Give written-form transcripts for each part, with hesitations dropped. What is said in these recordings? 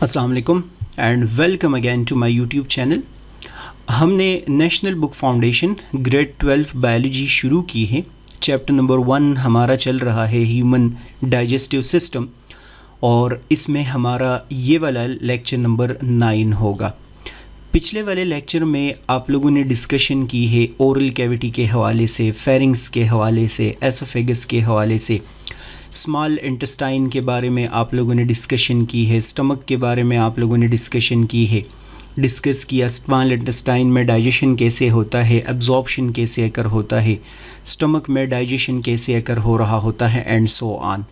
अस्सलाम वालेकुम and welcome again to my YouTube channel. हमने national book foundation grade 12 biology शुरू की है। चैप्टर नंबर 1 हमारा चल रहा है ह्यूमन डाइजेस्टिव सिस्टम और इसमें हमारा ये वाला लेक्चर नंबर 9 होगा। पिछले वाले लेक्चर में आप लोगों ने डिस्कशन की है ओरल कैविटी के हवाले से, फेरिंग्स के हवाले से, एसोफेगस के हवाले से, स्मॉल इंटेस्टाइन के बारे में आप लोगों ने डिस्कशन की है, स्टमक के बारे में आप लोगों ने डिस्कशन की है, डिस्कस किया स्मॉल इंटेस्टाइन में डाइजेशन कैसे होता है, एब्जॉर्प्शन कैसे अकर होता है, स्टमक में डाइजेशन कैसे अकर हो रहा होता है एंड सो ऑन।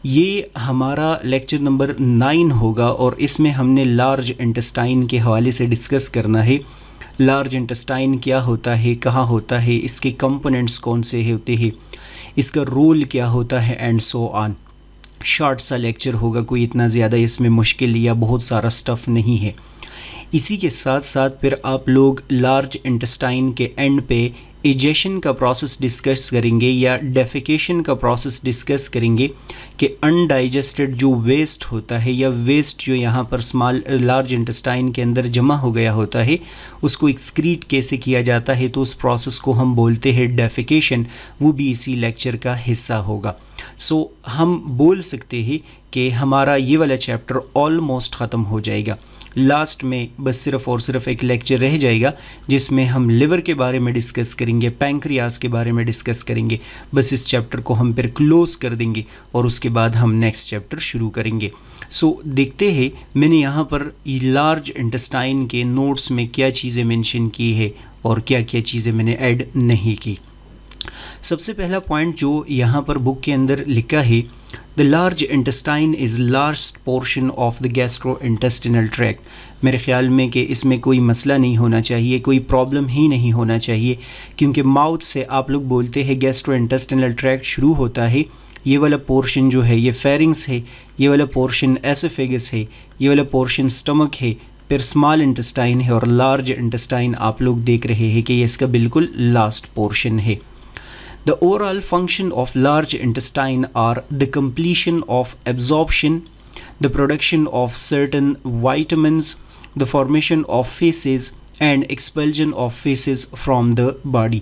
ये हमारा लेक्चर नंबर 9 होगा और इसमें हमने लार्ज इंटेस्टाइन के हवाले से डिस्कस करना है। लार्ज इंटेस्टाइन क्या होता है, कहाँ होता है, इसके कंपोनेंट्स कौन से होते हैं, इसका रोल क्या होता है एंड सो ऑन। शॉर्ट सा लेक्चर होगा, कोई इतना ज़्यादा इसमें मुश्किल या बहुत सारा स्टफ़ नहीं है। इसी के साथ साथ फिर आप लोग लार्ज इंटेस्टाइन के एंड पे इजेशन का प्रोसेस डिस्कस करेंगे या डेफिकेशन का प्रोसेस डिस्कस करेंगे कि अनडाइजेस्टेड जो वेस्ट होता है या वेस्ट जो यहाँ पर स्मॉल लार्ज इंटेस्टाइन के अंदर जमा हो गया होता है उसको एक्सक्रीट कैसे किया जाता है, तो उस प्रोसेस को हम बोलते हैं डेफिकेशन। वो भी इसी लेक्चर का हिस्सा होगा। सो हम बोल सकते हैं कि हमारा ये वाला चैप्टर ऑलमोस्ट ख़त्म हो जाएगा। लास्ट में बस सिर्फ़ और सिर्फ एक लेक्चर रह जाएगा जिसमें हम लिवर के बारे में डिस्कस करेंगे, पैंक्रियास के बारे में डिस्कस करेंगे। बस इस चैप्टर को हम फिर क्लोज कर देंगे और उसके बाद हम नेक्स्ट चैप्टर शुरू करेंगे। सो देखते हैं मैंने यहाँ पर लार्ज इंटेस्टाइन के नोट्स में क्या चीज़ें मेंशन की है और क्या क्या चीज़ें मैंने ऐड नहीं की। सबसे पहला पॉइंट जो यहाँ पर बुक के अंदर लिखा है, the large intestine is large portion of the gastro intestinal tract. मेरे ख्याल में कि इसमें कोई मसला नहीं होना चाहिए, कोई प्रॉब्लम ही नहीं होना चाहिए, क्योंकि माउथ से आप लोग बोलते हैं गैस्ट्रो इंटेस्टिनल ट्रैक्ट शुरू होता है। ये वाला पोर्शन जो है ये फेरिंग्स है, ये वाला पोर्शन एसोफेगस है, ये वाला पोर्शन स्टमक है, फिर स्मॉल इंटेस्टाइन है और लार्ज इंटेस्टाइन आप लोग देख रहे हैं कि ये इसका बिल्कुल लास्ट पोर्शन है। The overall function of large intestine are the completion of absorption, the production of certain vitamins, the formation of feces and expulsion of feces from the body।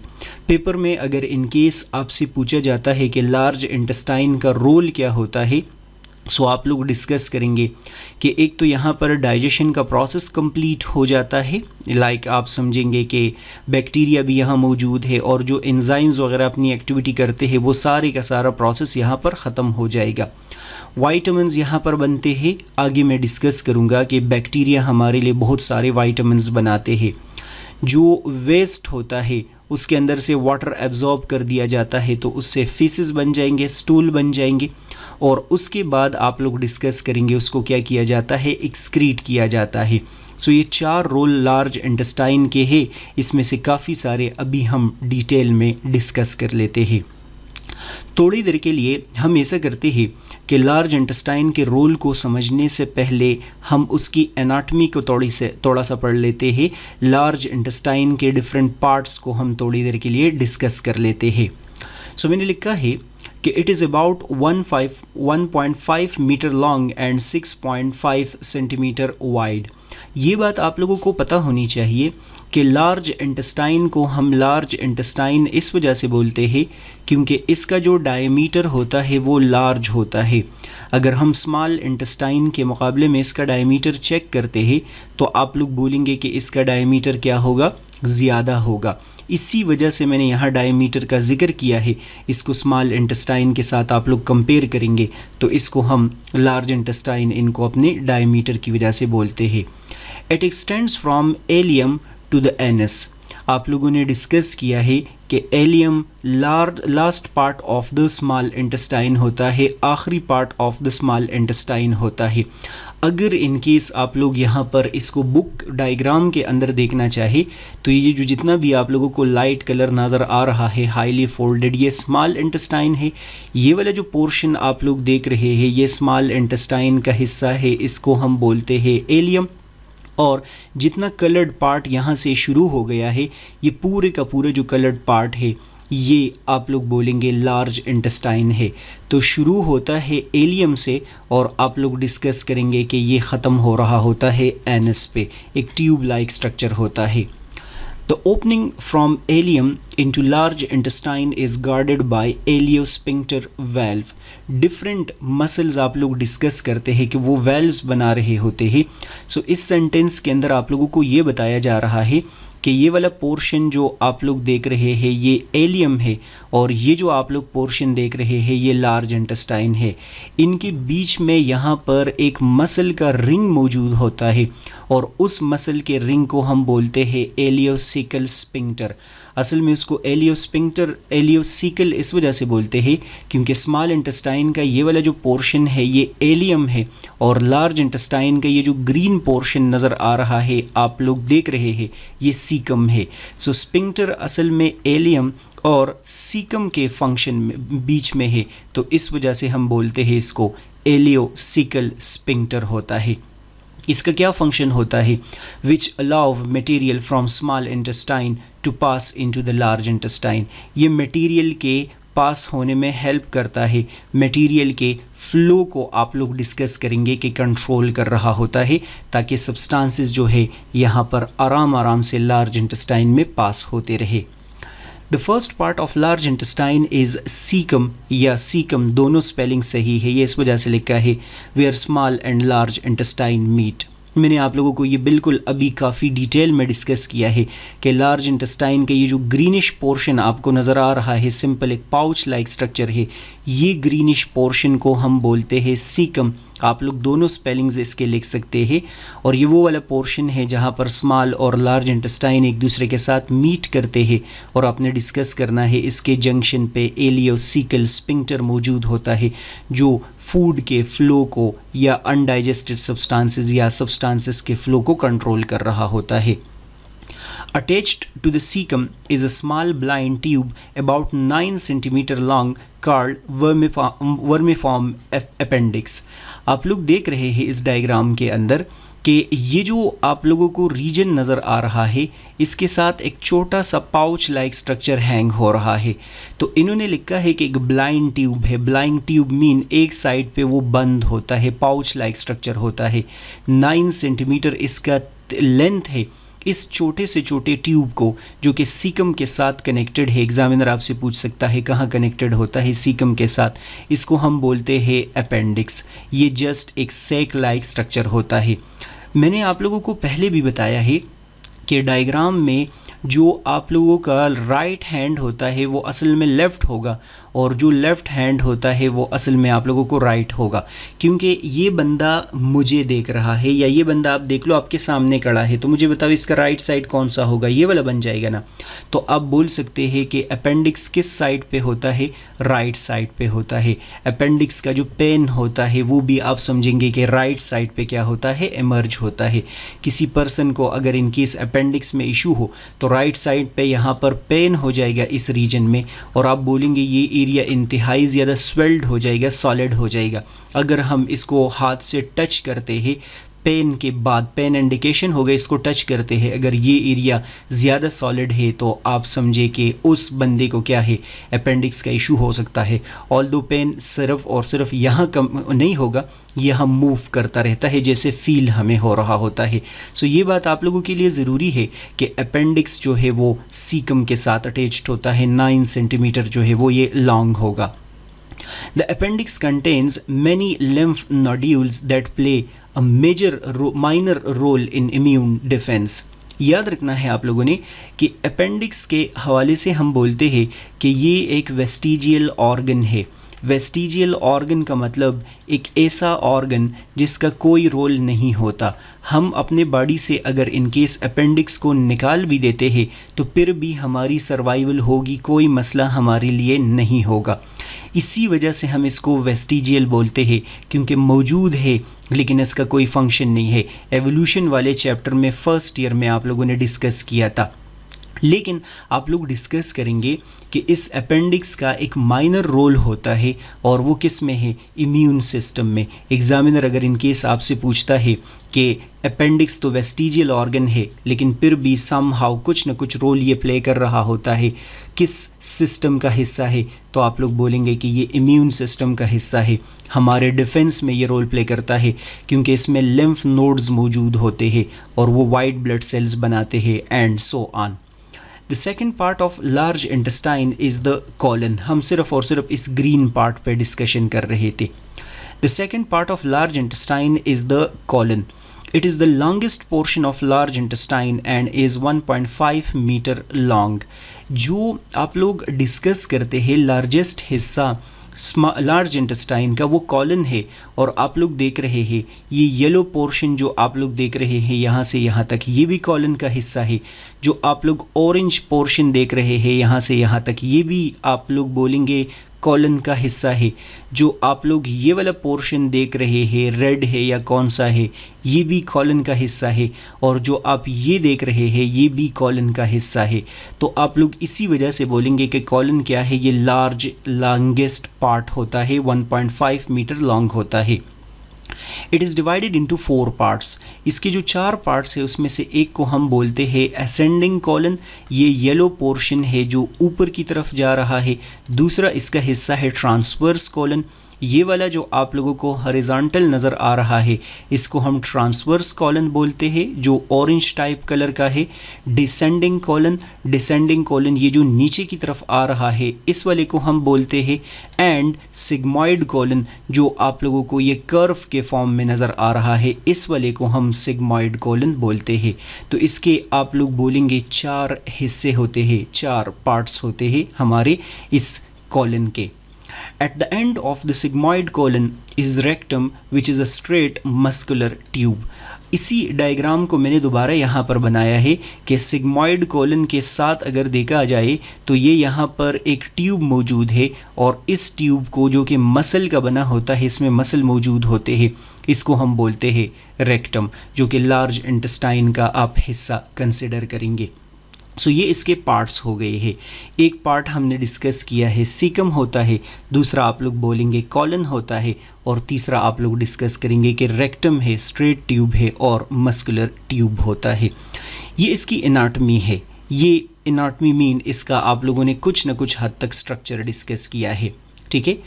Paper में अगर इन केस आपसे पूछा जाता है कि large intestine का role क्या होता है, सो आप लोग डिस्कस करेंगे कि एक तो यहाँ पर डाइजेशन का प्रोसेस कंप्लीट हो जाता है, लाइक आप समझेंगे कि बैक्टीरिया भी यहाँ मौजूद है और जो एंजाइम्स वगैरह अपनी एक्टिविटी करते हैं वो सारे का सारा प्रोसेस यहाँ पर ख़त्म हो जाएगा। वाइटामिन्स यहाँ पर बनते हैं, आगे मैं डिस्कस करूँगा कि बैक्टीरिया हमारे लिए बहुत सारे वाइटामिन्स बनाते हैं। जो वेस्ट होता है उसके अंदर से वाटर एब्जॉर्ब कर दिया जाता है तो उससे फीसेस बन जाएंगे, स्टूल बन जाएंगे और उसके बाद आप लोग डिस्कस करेंगे उसको क्या किया जाता है, एक्सक्रीट किया जाता है। सो ये 4 रोल लार्ज इंटेस्टाइन के हैं, इसमें से काफ़ी सारे अभी हम डिटेल में डिस्कस कर लेते हैं। थोड़ी देर के लिए हम ऐसा करते हैं कि लार्ज इंटेस्टाइन के रोल को समझने से पहले हम उसकी एनाटमी को थोड़ा सा पढ़ लेते हैं। लार्ज इंटेस्टाइन के डिफरेंट पार्ट्स को हम थोड़ी देर के लिए डिस्कस कर लेते हैं। सो मैंने लिखा है कि it is about 1.5 metre long and 6.5 centimetre wide. ये बात आप लोगों को पता होनी चाहिए कि लार्ज इंटेस्टाइन को हम लार्ज इंटेस्टाइन इस वजह से बोलते हैं क्योंकि इसका जो डायमीटर होता है वो लार्ज होता है। अगर हम स्मॉल इंटेस्टाइन के मुकाबले में इसका डायमीटर चेक करते हैं तो आप लोग बोलेंगे कि इसका डायमीटर क्या होगा, ज़्यादा होगा। इसी वजह से मैंने यहाँ डायमीटर का जिक्र किया है। इसको स्मॉल इंटेस्टाइन के साथ आप लोग कंपेयर करेंगे तो इसको हम लार्ज इंटेस्टाइन इनको अपने डायमीटर की वजह से बोलते हैं। It extends from ileum to the anus. आप लोगों ने डिस्कस किया है कि ileum last part of the small intestine होता है, आखिरी part of the small intestine होता है। अगर इन केस आप लोग यहाँ पर इसको बुक डायग्राम के अंदर देखना चाहे तो ये जो जितना भी आप लोगों को लाइट कलर नज़र आ रहा है हाईली फोल्डेड, ये स्मॉल इंटेस्टाइन है। ये वाला जो पोर्शन आप लोग देख रहे हैं ये स्मॉल इंटेस्टाइन का हिस्सा है, इसको हम बोलते हैं एलियम। और जितना कलर्ड पार्ट यहाँ से शुरू हो गया है ये पूरे का पूरे जो कलर्ड पार्ट है ये आप लोग बोलेंगे लार्ज इंटेस्टाइन है। तो शुरू होता है एलियम से और आप लोग डिस्कस करेंगे कि ये ख़त्म हो रहा होता है एनस पे, एक ट्यूब लाइक स्ट्रक्चर होता है। The opening from ileum into large intestine is guarded by ileosphincter valve. Different muscles आप लोग डिस्कस करते हैं कि वो वेल्व्स बना रहे होते हैं। सो इस सेंटेंस के अंदर आप लोगों को ये बताया जा रहा है कि ये वाला पोर्शन जो आप लोग देख रहे हैं ये एलियम है और ये जो आप लोग पोर्शन देख रहे हैं ये लार्ज इंटेस्टाइन है। इनके बीच में यहाँ पर एक मसल का रिंग मौजूद होता है और उस मसल के रिंग को हम बोलते हैं एलियोसिकल स्फिंक्टर। असल में उसको एलियोसिकल इस वजह से बोलते हैं क्योंकि स्मॉल इंटेस्टाइन का ये वाला जो पोर्शन है ये एलियम है और लार्ज इंटेस्टाइन का ये जो ग्रीन पोर्शन नज़र आ रहा है आप लोग देख रहे हैं ये सीकम है। सो स्फिंक्टर असल में एलियम और सीकम के फंक्शन में बीच में है, तो इस वजह से हम बोलते हैं इसको एलियोसिकल स्फिंक्टर होता है। इसका क्या फंक्शन होता है? Which allow material from small intestine to pass into the large intestine. ये मटेरियल के पास होने में हेल्प करता है, मटेरियल के फ्लो को आप लोग डिस्कस करेंगे कि कंट्रोल कर रहा होता है ताकि सब्सटेंसेस जो है यहाँ पर आराम से लार्ज इंटेस्टाइन में पास होते रहे। The first part of large intestine is caecum या सीकम, दोनों स्पेलिंग सही है, ये इस वजह से लिखा है where small and large intestine meet. मैंने आप लोगों को ये बिल्कुल अभी काफ़ी डिटेल में डिस्कस किया है कि लार्ज इंटेस्टाइन का ये जो ग्रीनिश पोर्शन आपको नज़र आ रहा है, सिंपल एक पाउच लाइक स्ट्रक्चर है, ये ग्रीनिश पोर्शन को हम बोलते हैं सीकम। आप लोग दोनों स्पेलिंग्स इसके लिख सकते हैं और ये वो वाला पोर्शन है जहाँ पर स्मॉल और लार्ज इंटेस्टाइन एक दूसरे के साथ मीट करते हैं और आपने डिस्कस करना है इसके जंक्शन पे एलियोसिकल स्फिंक्टर मौजूद होता है जो फूड के फ्लो को या अनडाइजेस्टेड सब्सटेंसेस या सब्सटेंसेस के फ्लो को कंट्रोल कर रहा होता है। Attached to the cecum is a small blind tube about 9 cm long called vermiform appendix. आप लोग देख रहे हैं इस डायग्राम के अंदर कि ये जो आप लोगों को रीजन नज़र आ रहा है इसके साथ एक छोटा सा पाउच लाइक स्ट्रक्चर हैंग हो रहा है। तो इन्होंने लिखा है कि एक ब्लाइंड ट्यूब है। ब्लाइंड ट्यूब मीन एक साइड पे वो बंद होता है, पाउच लाइक स्ट्रक्चर होता है। 9 सेंटीमीटर इसका लेंथ है। इस छोटे से छोटे ट्यूब को जो कि सीकम के साथ कनेक्टेड है, एग्जामिनर आपसे पूछ सकता है कहाँ कनेक्टेड होता है सीकम के साथ, इसको हम बोलते हैं अपेंडिक्स। ये जस्ट एक सैक लाइक स्ट्रक्चर होता है। मैंने आप लोगों को पहले भी बताया है कि डायग्राम में जो आप लोगों का राइट हैंड होता है वो असल में लेफ़्ट होगा और जो लेफ़्ट हैंड होता है वो असल में आप लोगों को राइट होगा, क्योंकि ये बंदा मुझे देख रहा है या ये बंदा आप देख लो आपके सामने खड़ा है, तो मुझे बताओ इसका राइट साइड कौन सा होगा? ये वाला बन जाएगा ना। तो आप बोल सकते हैं कि अपेंडिक्स किस साइड पे होता है? राइट साइड पे होता है। अपेंडिक्स का जो पेन होता है वो भी आप समझेंगे कि राइट साइड पे क्या होता है? इमर्ज होता है। किसी पर्सन को अगर इन केस अपेंडिक्स में इशू हो तो राइट साइड पे यहाँ पर पेन हो जाएगा इस रीजन में और आप बोलेंगे ये एरिया इंतहाई ज़्यादा स्वेल्ड हो जाएगा, सॉलिड हो जाएगा। अगर हम इसको हाथ से टच करते हैं पेन के बाद, पेन इंडिकेशन हो गया, इसको टच करते हैं, अगर ये एरिया ज़्यादा सॉलिड है तो आप समझे कि उस बंदे को क्या है? अपेंडिक्स का इशू हो सकता है। ऑल्दो पेन सिर्फ और सिर्फ यहाँ कम नहीं होगा, यह मूव करता रहता है जैसे फील हमें हो रहा होता है। सो ये बात आप लोगों के लिए ज़रूरी है कि अपेंडिक्स जो है वो सीकम के साथ अटैच्ड होता है। 9 सेंटीमीटर जो है वो ये लॉन्ग होगा। The appendix contains many lymph nodules that play a minor role in immune defense. याद रखना है आप लोगों ने कि अपेंडिक्स के हवाले से हम बोलते हैं कि ये एक वेस्टिजियल ऑर्गन है। वेस्टिजियल ऑर्गन का मतलब एक ऐसा ऑर्गन जिसका कोई रोल नहीं होता। हम अपने बॉडी से अगर इन केस अपेंडिक्स को निकाल भी देते हैं तो फिर भी हमारी सर्वाइवल होगी, कोई मसला हमारे लिए नहीं होगा। इसी वजह से हम इसको वेस्टिजियल बोलते हैं, क्योंकि मौजूद है लेकिन इसका कोई फंक्शन नहीं है। एवोल्यूशन वाले चैप्टर में फर्स्ट ईयर में आप लोगों ने डिस्कस किया था। लेकिन आप लोग डिस्कस करेंगे कि इस अपेंडिक्स का एक माइनर रोल होता है और वो किस में है, इम्यून सिस्टम में। एग्जामिनर अगर इन केस आपसे पूछता है कि अपेंडिक्स तो वेस्टिजियल ऑर्गन है लेकिन फिर भी समहाउ कुछ न कुछ रोल ये प्ले कर रहा होता है, किस सिस्टम का हिस्सा है, तो आप लोग बोलेंगे कि ये इम्यून सिस्टम का हिस्सा है। हमारे डिफेंस में ये रोल प्ले करता है क्योंकि इसमें लिम्फ नोड्स मौजूद होते हैं और वो वाइट ब्लड सेल्स बनाते हैं and so on. The second part of large intestine is the colon. हम सिर्फ और सिर्फ इस ग्रीन पार्ट पे डिस्कशन कर रहे थे। The second part of large intestine is the colon. It is the longest portion of large intestine and is 1.5 metre long. जो आप लोग डिस्कस करते हैं लार्जेस्ट हिस्सा लार्ज इंटेस्टाइन का वो कॉलन है और आप लोग देख रहे हैं ये येलो पोर्शन जो आप लोग देख रहे हैं यहाँ से यहाँ तक, ये भी कॉलन का हिस्सा है। जो आप लोग ऑरेंज पोर्शन देख रहे हैं यहाँ से यहाँ तक, ये भी आप लोग बोलेंगे कॉलन का हिस्सा है। जो आप लोग ये वाला पोर्शन देख रहे हैं रेड है या कौन सा है, ये भी कॉलन का हिस्सा है। और जो आप ये देख रहे हैं ये भी कॉलन का हिस्सा है। तो आप लोग इसी वजह से बोलेंगे कि कॉलन क्या है, ये लार्ज लॉन्गेस्ट पार्ट होता है, 1.5 मीटर लॉन्ग होता है। It is divided into 4 parts. इसके जो 4 पार्ट्स है उसमें से एक को हम बोलते हैं असेंडिंग कॉलन, ये येलो पोर्शन है जो ऊपर की तरफ जा रहा है। दूसरा इसका हिस्सा है ट्रांसवर्स कॉलन, ये वाला जो आप लोगों को हॉरिजॉन्टल नज़र आ रहा है इसको हम ट्रांसवर्स कॉलन बोलते हैं, जो ऑरेंज टाइप कलर का है। डिसेंडिंग कॉलन ये जो नीचे की तरफ आ रहा है इस वाले को हम बोलते हैं। एंड सिग्मॉइड कॉलन जो आप लोगों को ये कर्व के फॉर्म में नज़र आ रहा है इस वाले को हम सिग्मॉइड कॉलन बोलते हैं। तो इसके आप लोग बोलेंगे 4 हिस्से होते हैं, 4 पार्ट्स होते हैं हमारे इस कॉलन के। At the end of the sigmoid colon is rectum which is a straight muscular tube। इसी डायग्राम को मैंने दोबारा यहाँ पर बनाया है कि सिग्मॉइड कॉलन के साथ अगर देखा जाए तो ये यहाँ पर एक ट्यूब मौजूद है और इस ट्यूब को जो कि मसल का बना होता है, इसमें मसल मौजूद होते हैं, इसको हम बोलते हैं रेक्टम, जो कि लार्ज इंटेस्टाइन का आप हिस्सा कंसिडर करेंगे। सो ये इसके पार्ट्स हो गए हैं। एक पार्ट हमने डिस्कस किया है सीकम होता है, दूसरा आप लोग बोलेंगे कॉलन होता है और तीसरा आप लोग डिस्कस करेंगे कि रेक्टम है, स्ट्रेट ट्यूब है और मस्कुलर ट्यूब होता है। ये इसकी एनाटमी है। ये एनाटमी मीन इसका आप लोगों ने कुछ ना कुछ हद तक स्ट्रक्चर डिस्कस किया है। ठीक है,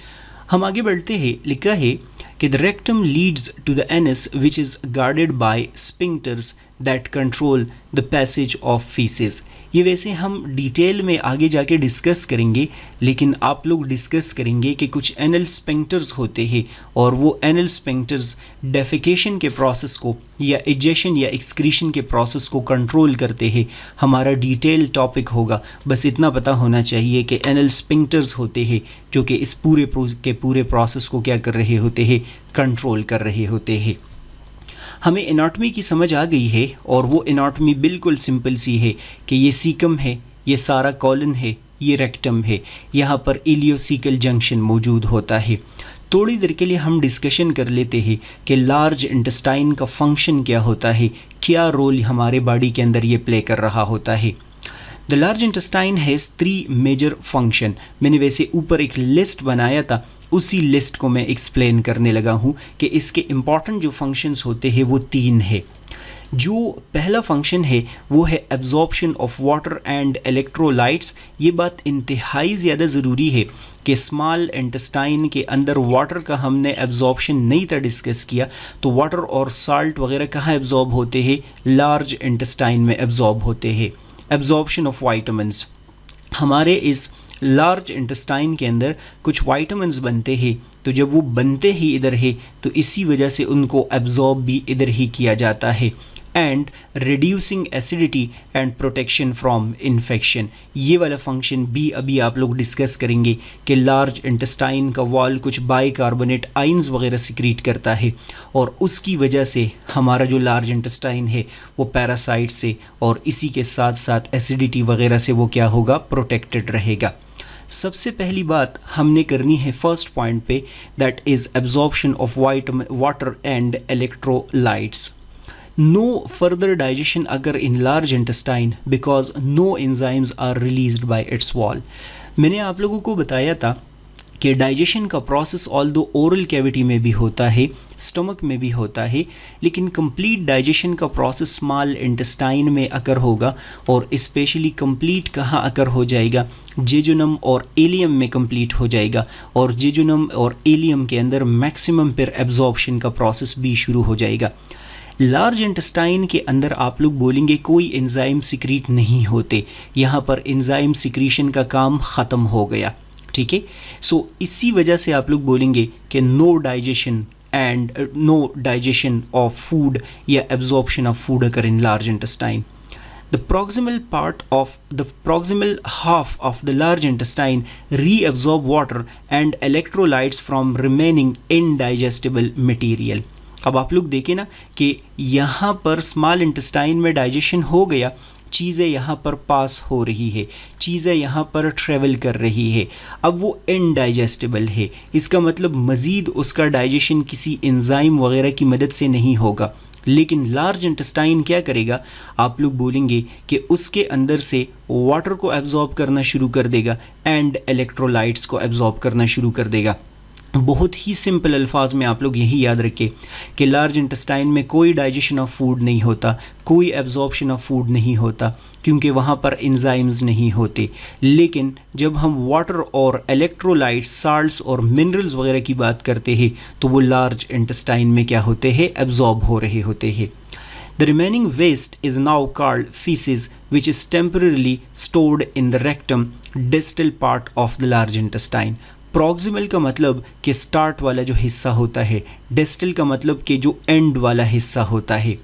हम आगे बढ़ते हैं। लिखा है कि the rectum leads to the anus which is guarded by sphincters that control the passage of faeces. ये वैसे हम डिटेल में आगे जाके डिस्कस करेंगे, लेकिन आप लोग डिस्कस करेंगे कि कुछ एनल स्पिंक्टर्स होते हैं और वो एनल स्पिंक्टर्स डेफिकेशन के प्रोसेस को या इजेशन या एक्सक्रीशन के प्रोसेस को कंट्रोल करते हैं। हमारा डिटेल टॉपिक होगा, बस इतना पता होना चाहिए कि एनल स्पिंक्टर्स होते हैं जो कि इस पूरे प्रोसेस को क्या कर रहे होते हैं, कंट्रोल कर रहे होते हैं। हमें एनाटॉमी की समझ आ गई है और वो एनाटॉमी बिल्कुल सिंपल सी है कि ये सीकम है, ये सारा कॉलन है, ये रेक्टम है, यहाँ पर इलियोसिकल जंक्शन मौजूद होता है। थोड़ी देर के लिए हम डिस्कशन कर लेते हैं कि लार्ज इंटेस्टाइन का फंक्शन क्या होता है, क्या रोल हमारे बॉडी के अंदर ये प्ले कर रहा होता है। The large intestine has 3 major function. मैंने वैसे ऊपर एक लिस्ट बनाया था, उसी लिस्ट को मैं एक्सप्लेन करने लगा हूँ कि इसके इम्पॉर्टेंट जो फंक्शंस होते हैं वो 3 है। जो पहला फंक्शन है वो है absorption of water and electrolytes. ये बात इंतहाई ज़्यादा ज़रूरी है कि स्मॉल इंटेस्टाइन के अंदर वाटर का हमने एब्जॉर्प्शन नहीं था डिस्कस किया, तो वाटर और साल्ट वगैरह कहाँ एब्जॉर्ब होते हैं, लार्ज इंटेस्टाइन में एब्जॉर्ब होते हैं। एब्जॉर्प्शन ऑफ वाइटामिन्स, हमारे इस लार्ज इंटेस्टाइन के अंदर कुछ वाइटामिन्स बनते हैं, तो जब वो बनते ही इधर है तो इसी वजह से उनको एब्जॉर्ब भी इधर ही किया जाता है। And reducing acidity and protection from infection, ये वाला फंक्शन भी अभी आप लोग डिस्कस करेंगे कि लार्ज इंटेस्टाइन का वॉल कुछ बाइकार्बोनेट आइंस वगैरह सिक्रीट करता है और उसकी वजह से हमारा जो लार्ज इंटेस्टाइन है वो पैरासाइट से और इसी के साथ साथ एसिडिटी वगैरह से वो क्या होगा, प्रोटेक्टेड रहेगा। सबसे पहली बात हमने करनी है फर्स्ट पॉइंट पे, that is absorption of water and electrolytes. No further digestion occur in large intestine because no enzymes are released by its wall. मैंने आप लोगों को बताया था कि डाइजेशन का प्रोसेस ऑल्दो ओरल कैविटी में भी होता है, स्टमक में भी होता है, लेकिन कंप्लीट डाइजेशन का प्रोसेस स्मॉल इंटेस्टाइन में अकर होगा और स्पेशली कंप्लीट कहाँ अकर हो जाएगा, जेजुनम और एलियम में कंप्लीट हो जाएगा और जेजुनम और एलियम के अंदर मैक्सिमम फिर एब्जॉर्प्शन का प्रोसेस भी शुरू हो जाएगा। लार्ज इंटेस्टाइन के अंदर आप लोग बोलेंगे कोई एंजाइम सिक्रीट नहीं होते, यहाँ पर एंजाइम सिक्रीशन का काम ख़त्म हो गया, ठीक है। सो इसी वजह से आप लोग बोलेंगे कि no digestion and no digestion of food या absorption of food occur in large intestine. The proximal half of the large intestine reabsorb water and electrolytes from remaining indigestible material. अब आप लोग देखें ना कि यहाँ पर स्मॉल इंटेस्टाइन में डाइजेशन हो गया, चीज़ें यहाँ पर पास हो रही है, चीज़ें यहाँ पर ट्रेवल कर रही है, अब वो इनडाइजेस्टिबल है, इसका मतलब मज़ीद उसका डाइजेशन किसी एंजाइम वगैरह की मदद से नहीं होगा। लेकिन लार्ज इंटेस्टाइन क्या करेगा, आप लोग बोलेंगे कि उसके अंदर से वाटर को एब्जॉर्ब करना शुरू कर देगा एंड इलेक्ट्रोलाइट्स को एब्जॉर्ब करना शुरू कर देगा। बहुत ही सिंपल अल्फाज में आप लोग यही याद रखें कि लार्ज इंटेस्टाइन में कोई डाइजेशन ऑफ फूड नहीं होता, कोई एब्जॉर्प्शन ऑफ फूड नहीं होता, क्योंकि वहाँ पर एंजाइम्स नहीं होते। लेकिन जब हम वाटर और इलेक्ट्रोलाइट्स, साल्ट्स और मिनरल्स वगैरह की बात करते हैं तो वो लार्ज इंटेस्टाइन में क्या होते हैं, एब्जॉर्ब हो रहे होते हैं। The remaining waste is now called feces, which is temporarily stored in the rectum, distal part of the large intestine. Proximal का मतलब कि स्टार्ट वाला जो हिस्सा होता है, डिस्टल का मतलब कि जो एंड वाला हिस्सा होता है।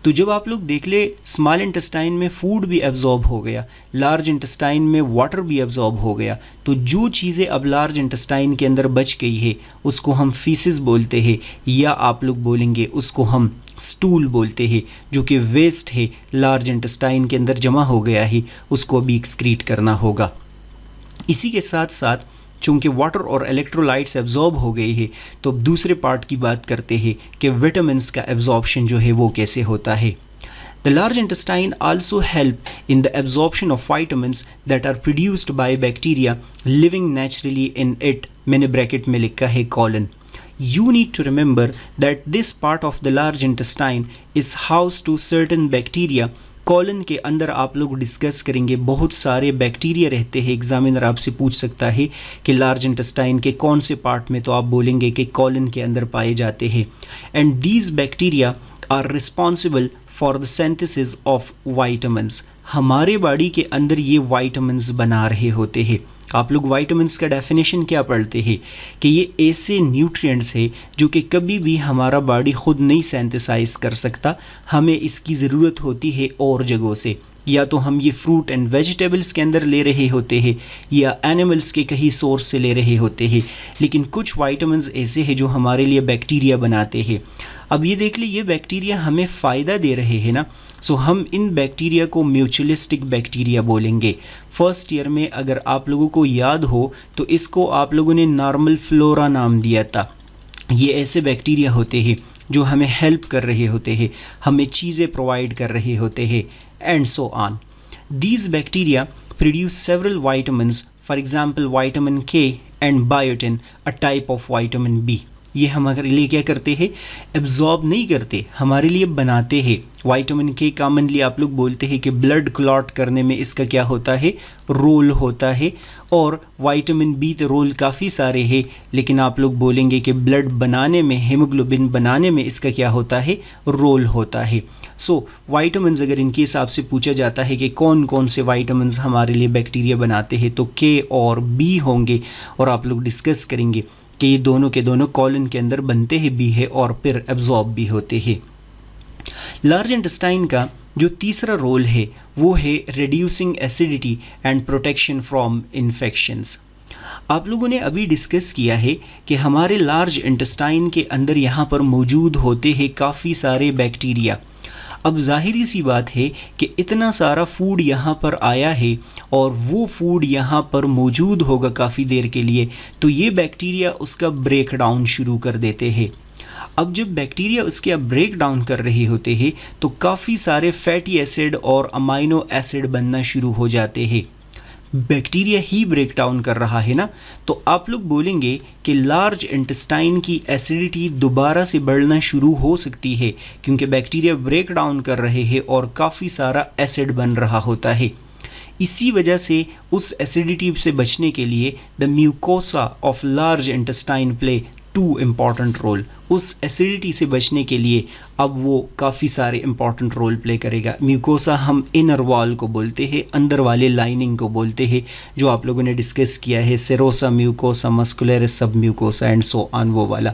तो जब आप लोग देख ले स्मॉल इंटेस्टाइन में फूड भी एब्जॉर्ब हो गया, लार्ज इंटेस्टाइन में वाटर भी एब्जॉर्ब हो गया, तो जो चीज़ें अब लार्ज इंटेस्टाइन के अंदर बच गई है उसको हम फीसिस बोलते हैं, या आप लोग बोलेंगे उसको हम स्टूल बोलते हैं, जो कि वेस्ट है लार्ज इंटेस्टाइन के अंदर जमा हो गया है, उसको अभी एक्सक्रीट करना होगा। इसी के साथ साथ चूँकि वाटर और इलेक्ट्रोलाइट्स एब्जॉर्ब हो गई है तो अब दूसरे पार्ट की बात करते हैं कि विटामिन्स का एब्जॉर्प्शन जो है वो कैसे होता है। The large intestine also help in the absorption of vitamins that are produced by bacteria living naturally in it. मैंने ब्रैकेट में लिखा है colon. You need to remember that this part of the large intestine is housed to certain bacteria. Colon के अंदर आप लोग discuss करेंगे बहुत सारे बैक्टीरिया रहते हैं। एग्जामिनर आपसे पूछ सकता है कि लार्ज इंटेस्टाइन के कौन से पार्ट में, तो आप बोलेंगे कि कॉलन के अंदर पाए जाते हैं। And these bacteria are responsible for the synthesis of vitamins. हमारे बॉडी के अंदर ये वाइटामिन्स बना रहे होते हैं। आप लोग वाइटामिन्स का डेफिनेशन क्या पढ़ते हैं कि ये ऐसे न्यूट्रिएंट्स है जो कि कभी भी हमारा बॉडी खुद नहीं सिंथेसाइज कर सकता, हमें इसकी ज़रूरत होती है और जगहों से। या तो हम ये फ्रूट एंड वेजिटेबल्स के अंदर ले रहे होते हैं या एनिमल्स के कहीं सोर्स से ले रहे होते हैं, लेकिन कुछ वाइटामिन्स ऐसे हैं जो हमारे लिए बैक्टीरिया बनाते हैं। अब ये देख ली, ये बैक्टीरिया हमें फ़ायदा दे रहे हैं ना, सो हम इन बैक्टीरिया को म्यूचुअलिस्टिक बैक्टीरिया बोलेंगे। फर्स्ट ईयर में अगर आप लोगों को याद हो तो इसको आप लोगों ने नॉर्मल फ्लोरा नाम दिया था। ये ऐसे बैक्टीरिया होते हैं जो हमें हेल्प कर रहे होते हैं, हमें चीज़ें प्रोवाइड कर रहे होते हैं, and so on. These bacteria produce several vitamins, for example vitamin K and biotin, a type of vitamin B. ये हमारे लिए क्या करते हैं, एब्जॉर्ब नहीं करते, हमारे लिए बनाते हैं। विटामिन के कॉमनली आप लोग बोलते हैं कि ब्लड क्लॉट करने में इसका क्या होता है, रोल होता है। और विटामिन बी तो रोल काफ़ी सारे हैं, लेकिन आप लोग बोलेंगे कि ब्लड बनाने में, हीमोग्लोबिन बनाने में इसका क्या होता है, रोल होता है। सो वाइटामिन्स अगर इनके हिसाब से पूछा जाता है कि कौन कौन से वाइटामिन्स हमारे लिए बैक्टीरिया बनाते हैं तो के और बी होंगे, और आप लोग डिस्कस करेंगे कि ये दोनों के दोनों कॉलन के अंदर बनते हैं भी है और फिर एब्जॉर्ब भी होते हैं। लार्ज इंटेस्टाइन का जो तीसरा रोल है वो है reducing acidity and protection from infections. आप लोगों ने अभी डिस्कस किया है कि हमारे लार्ज इंटेस्टाइन के अंदर यहाँ पर मौजूद होते हैं काफ़ी सारे बैक्टीरिया। अब जाहिरी सी बात है कि इतना सारा फूड यहाँ पर आया है और वो फूड यहाँ पर मौजूद होगा काफ़ी देर के लिए, तो ये बैक्टीरिया उसका ब्रेक डाउन शुरू कर देते हैं। अब जब बैक्टीरिया उसके ब्रेक डाउन कर रहे होते हैं तो काफ़ी सारे फैटी एसिड और अमाइनो एसिड बनना शुरू हो जाते हैं। बैक्टीरिया ही ब्रेक डाउन कर रहा है ना, तो आप लोग बोलेंगे कि लार्ज इंटेस्टाइन की एसिडिटी दोबारा से बढ़ना शुरू हो सकती है क्योंकि बैक्टीरिया ब्रेक डाउन कर रहे हैं और काफ़ी सारा एसिड बन रहा होता है। इसी वजह से उस एसिडिटी से बचने के लिए the mucosa of large intestine play two important role. उस एसिडिटी से बचने के लिए अब वो काफ़ी सारे इम्पॉर्टेंट रोल प्ले करेगा। म्यूकोसा हम इनर वॉल को बोलते हैं, अंदर वाले लाइनिंग को बोलते हैं, जो आप लोगों ने डिस्कस किया है, सेरोसा म्यूकोसा, मस्कुलरिस सब म्यूकोसा एंड सो ऑन, वो वाला।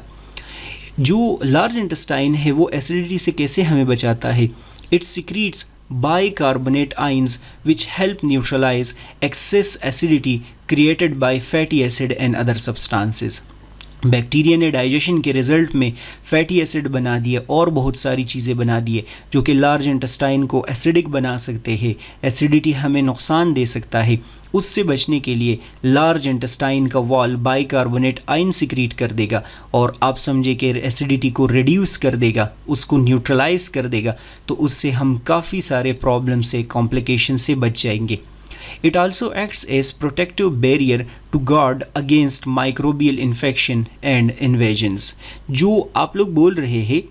जो लार्ज इंटेस्टाइन है वो एसिडिटी से कैसे हमें बचाता है? It secretes bicarbonate ions which help neutralize excess acidity created by fatty acid and other substances. Bacteria ने डाइजेशन के रिजल्ट में फैटी एसिड बना दिए और बहुत सारी चीज़ें बना दिए जो कि लार्ज इंटेस्टाइन को एसिडिक बना सकते हैं। एसिडिटी हमें नुकसान दे सकता है। उससे बचने के लिए लार्ज इंटेस्टाइन का वॉल बाइकार्बोनेट आयन सिक्रीट कर देगा और आप समझे कि एसिडिटी को रिड्यूस कर देगा, उसको न्यूट्रलाइज कर देगा, तो उससे हम काफ़ी सारे प्रॉब्लम से, कॉम्प्लिकेशन से बच जाएंगे। It also acts as protective barrier to guard against microbial infection and invasions. जो आप लोग बोल रहे हैं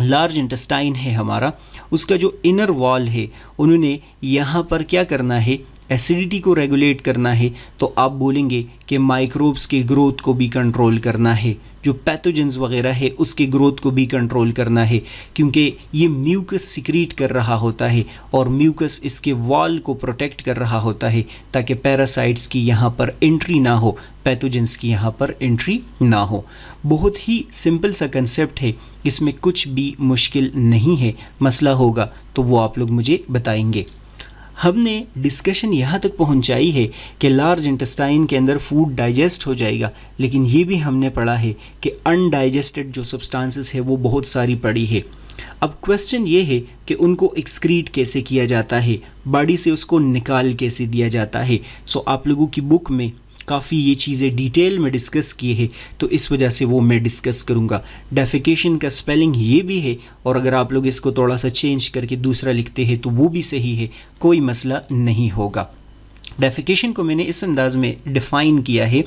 लार्ज इंटेस्टाइन है हमारा, उसका जो इनर वॉल है उन्होंने यहाँ पर क्या करना है, एसिडिटी को रेगुलेट करना है। तो आप बोलेंगे कि माइक्रोब्स के ग्रोथ को भी कंट्रोल करना है, जो पैथोजेंस वगैरह है उसके ग्रोथ को भी कंट्रोल करना है, क्योंकि ये म्यूकस सिक्रीट कर रहा होता है और म्यूकस इसके वॉल को प्रोटेक्ट कर रहा होता है ताकि पैरासाइट्स की यहाँ पर एंट्री ना हो, पैथोजेंस की यहाँ पर एंट्री ना हो। बहुत ही सिंपल सा कंसेप्ट है, इसमें कुछ भी मुश्किल नहीं है। मसला होगा तो वो आप लोग मुझे बताएंगे। हमने डिस्कशन यहाँ तक पहुँचाई है कि लार्ज इंटेस्टाइन के अंदर फूड डाइजेस्ट हो जाएगा, लेकिन ये भी हमने पढ़ा है कि अनडाइजेस्टेड जो सब्सटेंसेस है वो बहुत सारी पड़ी है। अब क्वेश्चन ये है कि उनको एक्सक्रीट कैसे किया जाता है, बॉडी से उसको निकाल कैसे दिया जाता है। सो आप लोगों की बुक में काफ़ी ये चीज़ें डिटेल में डिस्कस किए हैं, तो इस वजह से वो मैं डिस्कस करूँगा। डेफिकेशन का स्पेलिंग ये भी है और अगर आप लोग इसको थोड़ा सा चेंज करके दूसरा लिखते हैं तो वो भी सही है, कोई मसला नहीं होगा। डेफिकेशन को मैंने इस अंदाज में डिफ़ाइन किया है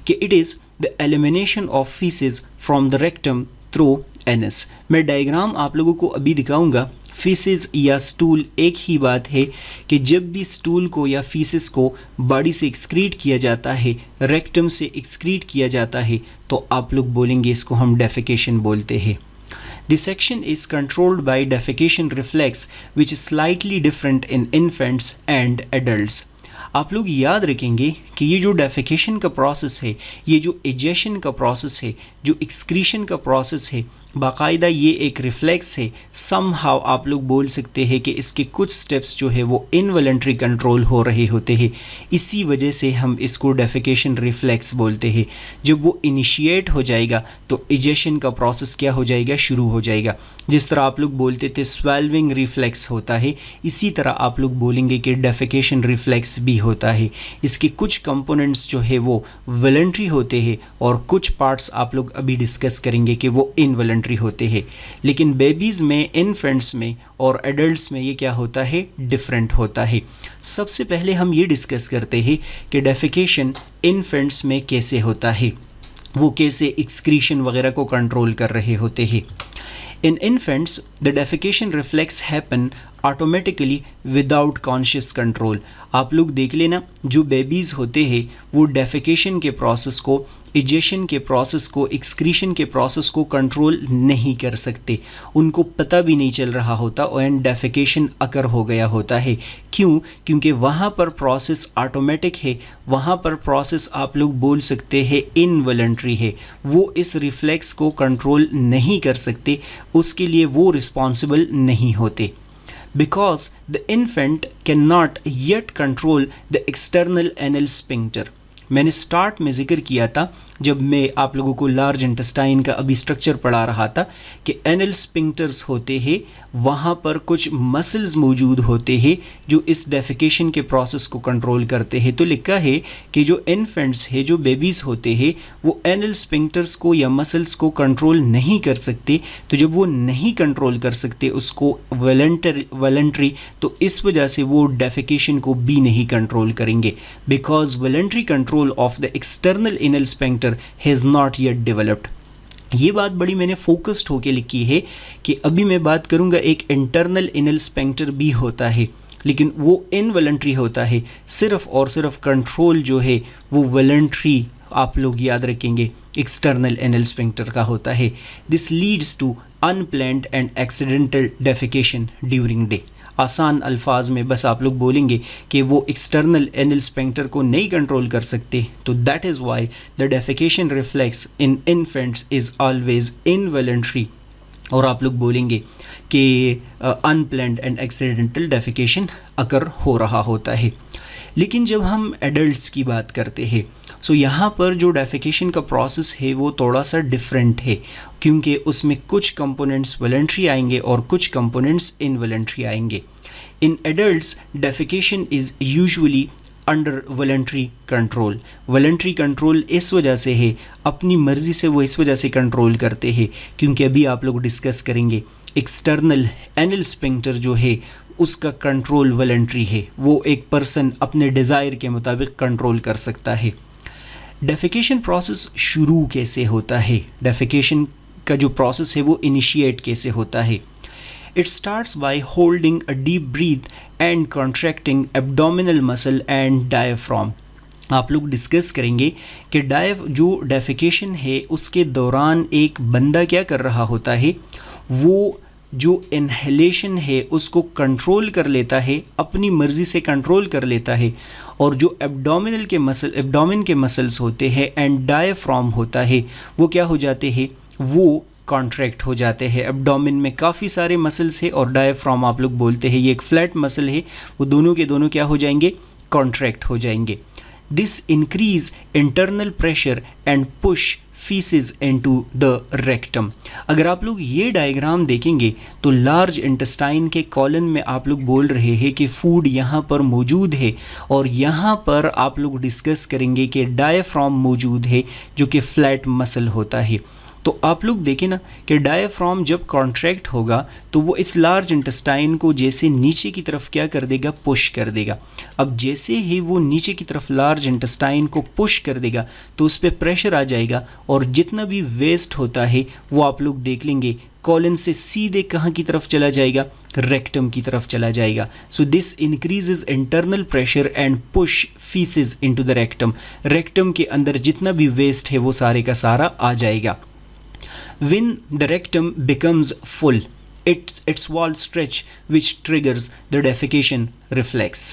कि it is the elimination of faeces from the rectum through anus. मैं डायग्राम आप लोगों को अभी दिखाऊंगा। फीसेस या स्टूल एक ही बात है कि जब भी स्टूल को या फीसेस को बॉडी से एक्सक्रीट किया जाता है, रेक्टम से एक्सक्रीट किया जाता है, तो आप लोग बोलेंगे इसको हम डेफिकेशन बोलते हैं। This section is controlled by defecation reflex which is slightly different in infants and adults. आप लोग याद रखेंगे कि ये जो डेफिकेशन का प्रोसेस है, ये जो एजेशन का प्रोसेस है, जो एक्सक्रीशन का प्रोसेस है, बाकायदा ये एक रिफ्लेक्स है। समहाउ आप लोग बोल सकते हैं कि इसके कुछ स्टेप्स जो है वो इनवॉलंटरी कंट्रोल हो रहे होते हैं, इसी वजह से हम इसको डेफिकेशन रिफ्लेक्स बोलते हैं। जब वो इनिशिएट हो जाएगा तो एजेशन का प्रोसेस क्या हो जाएगा, शुरू हो जाएगा। जिस तरह आप लोग बोलते थे स्वेल्विंग रिफ्लेक्स होता है, इसी तरह आप लोग बोलेंगे कि डेफिकेशन रिफ्लेक्स भी होता है। इसके कुछ कंपोनेंट्स जो है वो वॉलंटरी होते हैं और कुछ पार्ट्स आप लोग अभी डिस्कस करेंगे कि वो इनवॉलंटरी होते हैं। लेकिन बेबीज़ में, इन्फेंट्स में और एडल्ट्स में ये क्या होता है, डिफरेंट होता है। सबसे पहले हम ये डिस्कस करते हैं कि डेफिकेशन इन्फेंट्स में कैसे होता है, वो कैसे एक्सक्रीशन वगैरह को कंट्रोल कर रहे होते हैं। In infants, the defecation reflex happen automatically without conscious control. आप लोग देख लेना, जो बेबीज़ होते हैं वो डेफिकेशन के प्रोसेस को, इजेशन के प्रोसेस को, एक्सक्रीशन के प्रोसेस को कंट्रोल नहीं कर सकते। उनको पता भी नहीं चल रहा होता और डेफिकेशन अकर हो गया होता है। क्यों? क्योंकि वहाँ पर प्रोसेस ऑटोमेटिक है, वहाँ पर प्रोसेस आप लोग बोल सकते हैं इनवॉलंटरी है। वो इस रिफ्लेक्स को कंट्रोल नहीं कर सकते, उसके लिए वो रिस्पॉन्सिबल नहीं होते। Because the infant cannot yet control the external anal sphincter. मैंने स्टार्ट में जिक्र किया था जब मैं आप लोगों को लार्ज इंटेस्टाइन का अभी स्ट्रक्चर पढ़ा रहा था कि एनल स्पिंक्टर्स होते हैं, वहाँ पर कुछ मसल्स मौजूद होते हैं जो इस डेफिकेशन के प्रोसेस को कंट्रोल करते हैं। तो लिखा है कि जो इन्फेंट्स है, जो बेबीज़ होते हैं, वो एनल स्पिंक्टर्स को या मसल्स को कंट्रोल नहीं कर सकते। तो जब वो नहीं कंट्रोल कर सकते उसको वॉलंटरी, तो इस वजह से वो डेफिकेशन को भी नहीं कंट्रोल करेंगे, because voluntary control of the external anal sphincter has not yet developed. ये बात बड़ी मैंने फोकस्ड होके लिखी है कि अभी मैं बात करूँगा एक इंटरनल एनल स्पिंक्टर भी होता है, लेकिन वो इनवॉलंटरी होता है। सिर्फ और सिर्फ कंट्रोल जो है वो वॉलंटरी, आप लोग याद रखेंगे, एक्सटर्नल एनल स्पिंक्टर का होता है। This leads to unplanned and accidental defecation during day. आसान अल्फाज में बस आप लोग बोलेंगे कि वो एक्सटर्नल एनल स्पिंक्टर को नहीं कंट्रोल कर सकते, तो that is why the defecation reflex in infants is always involuntary. और आप लोग बोलेंगे कि अनप्लैन्ड एंड एक्सीडेंटल डेफिकेशन अकर हो रहा होता है। लेकिन जब हम एडल्ट्स की बात करते हैं, सो यहाँ पर जो डेफिकेशन का प्रोसेस है वो थोड़ा सा डिफरेंट है, क्योंकि उसमें कुछ कंपोनेंट्स वॉलंटरी आएंगे और कुछ कंपोनेंट्स इनवॉलंटरी आएंगे। In adults defecation is usually under voluntary control. Voluntary control इस वजह से है, अपनी मर्ज़ी से वो इस वजह से कंट्रोल करते हैं क्योंकि अभी आप लोग डिस्कस करेंगे एक्सटर्नल एनल स्पिंक्टर जो है उसका कंट्रोल वॉलंटरी है, वो एक पर्सन अपने डिज़ायर के मुताबिक कंट्रोल कर सकता है। डेफिकेशन प्रोसेस शुरू कैसे होता है, डेफिकेशन का जो प्रोसेस है वो इनिशिएट कैसे होता है। It starts by holding a deep breath and contracting abdominal muscle and diaphragm. आप लोग डिस्कस करेंगे कि जो डेफिकेशन है उसके दौरान एक बंदा क्या कर रहा होता है, वो जो इनहेलेशन है उसको कंट्रोल कर लेता है, अपनी मर्ज़ी से कंट्रोल कर लेता है, और जो एब्डोमिन के मसल्स होते हैं एंड डायफ्राम होता है वो क्या हो जाते हैं, वो कॉन्ट्रैक्ट हो जाते हैं। एब्डोमिन में काफ़ी सारे मसल्स है और डायफ्राम आप लोग बोलते हैं ये एक फ्लैट मसल है, वो दोनों के दोनों क्या हो जाएंगे, कॉन्ट्रैक्ट हो जाएंगे। This increase internal pressure and push faeces into the rectum. अगर आप लोग ये डायग्राम देखेंगे तो लार्ज इंटेस्टाइन के कॉलन में आप लोग बोल रहे हैं कि फूड यहाँ पर मौजूद है, और यहाँ पर आप लोग डिस्कस करेंगे कि डायफ्राम मौजूद है जो कि फ्लैट मसल होता है। तो आप लोग देखें ना कि डायफ्राम जब कॉन्ट्रैक्ट होगा तो वो इस लार्ज इंटेस्टाइन को जैसे नीचे की तरफ क्या कर देगा, पुश कर देगा। अब जैसे ही वो नीचे की तरफ लार्ज इंटेस्टाइन को पुश कर देगा तो उस पर प्रेशर आ जाएगा, और जितना भी वेस्ट होता है वो आप लोग देख लेंगे कॉलन से सीधे कहाँ की तरफ चला जाएगा, रेक्टम की तरफ चला जाएगा। So this increases internal pressure and push faeces into the rectum. Rectum के अंदर जितना भी वेस्ट है वो सारे का सारा आ जाएगा। When the rectum becomes full, its wall stretch which triggers the defecation reflex.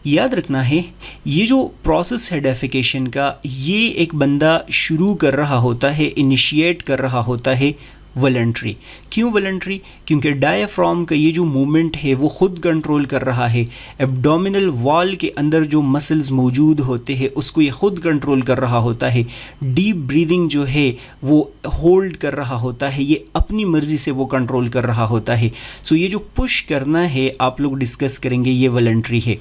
याद रखना है ये जो प्रोसेस है डेफिकेशन का, ये एक बंदा शुरू कर रहा होता है, इनिशिएट कर रहा होता है वॉलंटरी। क्यों वॉलंटरी? क्योंकि डायफ्राम का ये जो मूवमेंट है वो खुद कंट्रोल कर रहा है, एब्डोमिनल वॉल के अंदर जो मसल्स मौजूद होते हैं उसको ये खुद कंट्रोल कर रहा होता है, डीप ब्रीदिंग जो है वो होल्ड कर रहा होता है, ये अपनी मर्ज़ी से वो कंट्रोल कर रहा होता है। सो ये जो पुश करना है आप लोग डिस्कस करेंगे ये वॉलंटरी है।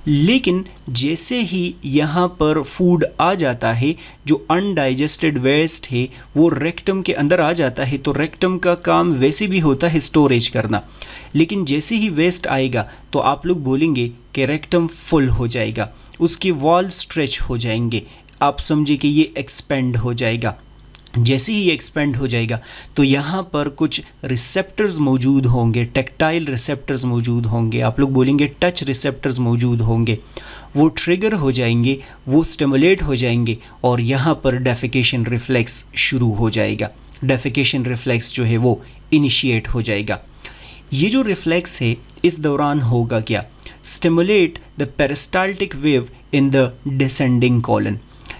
लेकिन जैसे ही यहाँ पर फूड आ जाता है, जो अनडाइजेस्टेड वेस्ट है वो रेक्टम के अंदर आ जाता है, तो रेक्टम का काम वैसे भी होता है स्टोरेज करना, लेकिन जैसे ही वेस्ट आएगा तो आप लोग बोलेंगे कि रेक्टम फुल हो जाएगा, उसके वॉल स्ट्रेच हो जाएंगे, आप समझे कि ये एक्सपेंड हो जाएगा। जैसे ही एक्सपेंड हो जाएगा तो यहाँ पर कुछ रिसेप्टर्स मौजूद होंगे, टेक्टाइल रिसेप्टर्स मौजूद होंगे, आप लोग बोलेंगे टच रिसेप्टर्स मौजूद होंगे, वो ट्रिगर हो जाएंगे, वो स्टिमुलेट हो जाएंगे, और यहाँ पर डेफिकेशन रिफ्लेक्स शुरू हो जाएगा। डेफिकेशन रिफ्लेक्स जो है वो इनिशिएट हो जाएगा। ये जो रिफ्लेक्स है इस दौरान होगा क्या, stimulate the peristaltic wave in the descending colon.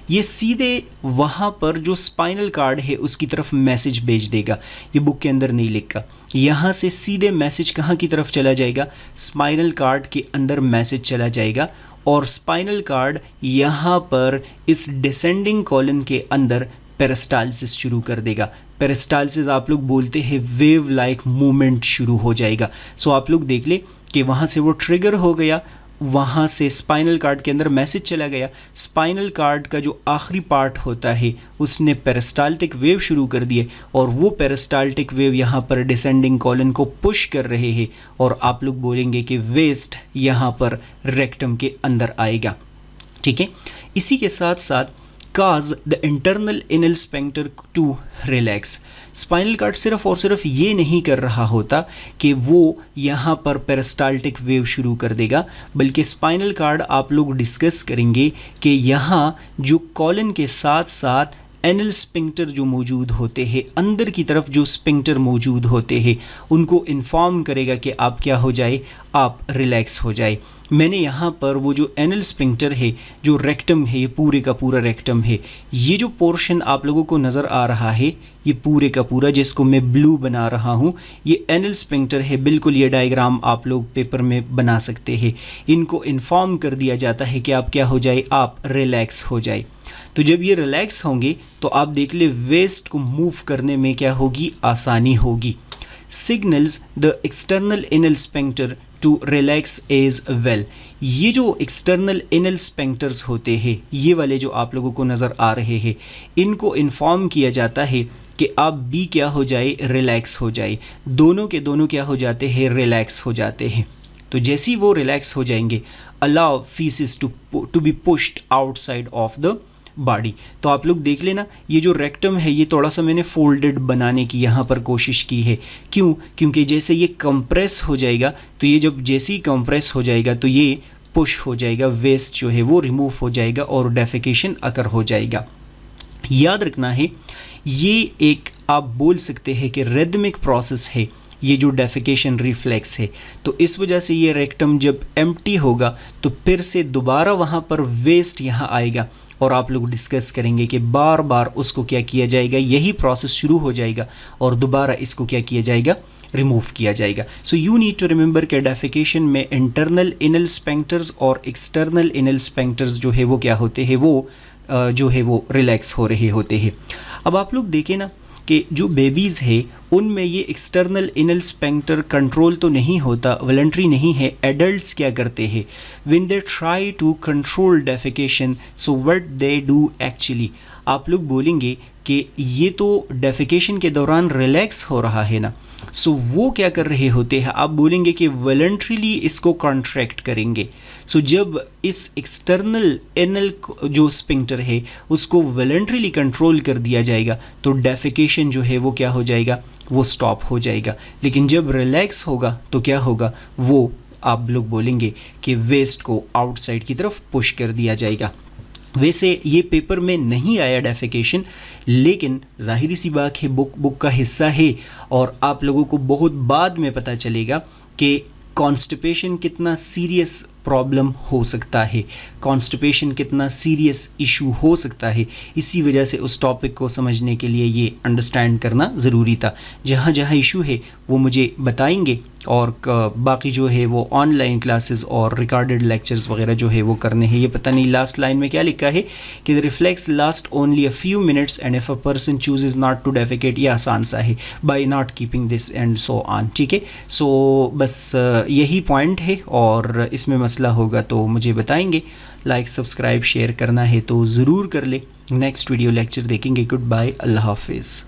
ये सीधे वहाँ पर जो स्पाइनल कार्ड है उसकी तरफ मैसेज भेज देगा, ये बुक के अंदर नहीं लिखा, यहाँ से सीधे मैसेज कहाँ की तरफ चला जाएगा, स्पाइनल कार्ड के अंदर मैसेज चला जाएगा, और स्पाइनल कार्ड यहाँ पर इस डिसेंडिंग कॉलन के अंदर पेरिस्टाल्सिस शुरू कर देगा। पेरिस्टाल्सिस आप लोग बोलते हैं वेव लाइक मूवमेंट शुरू हो जाएगा। सो आप लोग देख ले कि वहाँ से वो ट्रिगर हो गया, वहाँ से स्पाइनल कार्ड के अंदर मैसेज चला गया, स्पाइनल कार्ड का जो आखिरी पार्ट होता है उसने पेरिस्टाल्टिक वेव शुरू कर दिए और वो पेरिस्टाल्टिक वेव यहाँ पर डिसेंडिंग कॉलन को पुश कर रहे हैं और आप लोग बोलेंगे कि वेस्ट यहाँ पर रेक्टम के अंदर आएगा। ठीक है, इसी के साथ साथ cause the internal anal sphincter to relax। Spinal cord सिर्फ और सिर्फ ये नहीं कर रहा होता कि वो यहाँ पर पेरिस्टाल्टिक वेव शुरू कर देगा, बल्कि स्पाइनल कार्ड आप लोग डिस्कस करेंगे कि यहाँ जो कॉलन के साथ साथ एनल स्पिंक्टर जो मौजूद होते हैं, अंदर की तरफ जो स्पिंक्टर मौजूद होते हैं, उनको इन्फॉर्म करेगा कि आप क्या हो जाए, आप रिलैक्स हो जाए। मैंने यहाँ पर वो जो एनल स्पिंक्टर है, जो रेक्टम है, ये पूरे का पूरा रेक्टम है, ये जो पोर्शन आप लोगों को नज़र आ रहा है, ये पूरे का पूरा जिसको मैं ब्लू बना रहा हूँ, ये एनल स्पिंक्टर है। बिल्कुल ये डायग्राम आप लोग पेपर में बना सकते हैं। इनको इन्फॉर्म कर दिया जाता है कि आप क्या हो जाए, आप रिलैक्स हो जाए। तो जब ये रिलैक्स होंगे तो आप देख ले वेस्ट को मूव करने में क्या होगी, आसानी होगी। Signals the external anal sphincter to relax as well. ये जो एक्सटर्नल एनल स्पिंक्टर्स होते हैं, ये वाले जो आप लोगों को नज़र आ रहे हैं, इनको इन्फॉर्म किया जाता है कि आप भी क्या हो जाए, रिलैक्स हो जाए। दोनों के दोनों क्या हो जाते हैं, रिलैक्स हो जाते हैं। तो जैसे ही वो रिलैक्स हो जाएंगे, allow faeces to be pushed outside of the body. तो आप लोग देख लेना, ये जो रेक्टम है ये थोड़ा सा मैंने फोल्डेड बनाने की यहाँ पर कोशिश की है। क्यों? क्योंकि जैसे ये कंप्रेस हो जाएगा, तो ये जब जैसे ही कंप्रेस हो जाएगा तो ये पुश हो जाएगा, वेस्ट जो है वो रिमूव हो जाएगा और डेफिकेशन अकर हो जाएगा। याद रखना है, ये एक आप बोल सकते हैं कि रिदमिक प्रोसेस है, ये जो डेफिकेशन रिफ्लेक्स है। तो इस वजह से ये रेक्टम जब एम्प्टी होगा तो फिर से दोबारा वहाँ पर वेस्ट यहाँ आएगा और आप लोग डिस्कस करेंगे कि बार बार उसको क्या किया जाएगा, यही प्रोसेस शुरू हो जाएगा और दोबारा इसको क्या किया जाएगा, रिमूव किया जाएगा। So you need to remember कि डेफिकेशन में इंटरनल एनल स्पिंक्टर्स और एक्सटर्नल एनल स्पिंक्टर्स जो है वो क्या होते हैं, वो जो है वो रिलैक्स हो रहे होते हैं। अब आप लोग देखें ना कि जो बेबीज़ है उनमें ये एक्सटर्नल एनल स्पिंक्टर कंट्रोल तो नहीं होता, वॉलंटरी नहीं है। एडल्ट्स क्या करते हैं, when they try to control defecation, so what they do actually. आप लोग बोलेंगे कि ये तो डेफिकेशन के दौरान रिलैक्स हो रहा है ना, सो वो क्या कर रहे होते हैं, आप बोलेंगे कि वॉलंटरीली इसको कॉन्ट्रैक्ट करेंगे। सो जब इस एक्सटर्नल एनल जो स्पिंक्टर है उसको वॉलंटरीली कंट्रोल कर दिया जाएगा तो डेफिकेशन जो है वो क्या हो जाएगा, वो स्टॉप हो जाएगा। लेकिन जब रिलैक्स होगा तो क्या होगा, वो आप लोग बोलेंगे कि वेस्ट को आउटसाइड की तरफ पुश कर दिया जाएगा। वैसे ये पेपर में नहीं आया डेफिकेशन, लेकिन जाहिर सी बात है बुक का हिस्सा है और आप लोगों को बहुत बाद में पता चलेगा कि कॉन्स्टिपेशन कितना सीरियस प्रॉब्लम हो सकता है, कॉन्स्टिपेशन कितना सीरियस इशू हो सकता है। इसी वजह से उस टॉपिक को समझने के लिए ये अंडरस्टैंड करना ज़रूरी था। जहाँ जहाँ इशू है वो मुझे बताएंगे और बाकी जो है वो ऑनलाइन क्लासेस और रिकॉर्डेड लेक्चर्स वगैरह जो है वो करने हैं। ये पता नहीं लास्ट लाइन में क्या लिखा है कि the reflex last only a few minutes and if a person chooses not to defecate, ये आसान सा है, by not keeping this and so on. ठीक है, सो बस यही पॉइंट है और इसमें मसला होगा तो मुझे बताएंगे। लाइक सब्सक्राइब शेयर करना है तो ज़रूर कर ले। नेक्स्ट वीडियो लेक्चर देखेंगे। गुड बाय, अल्लाह हाफिज़।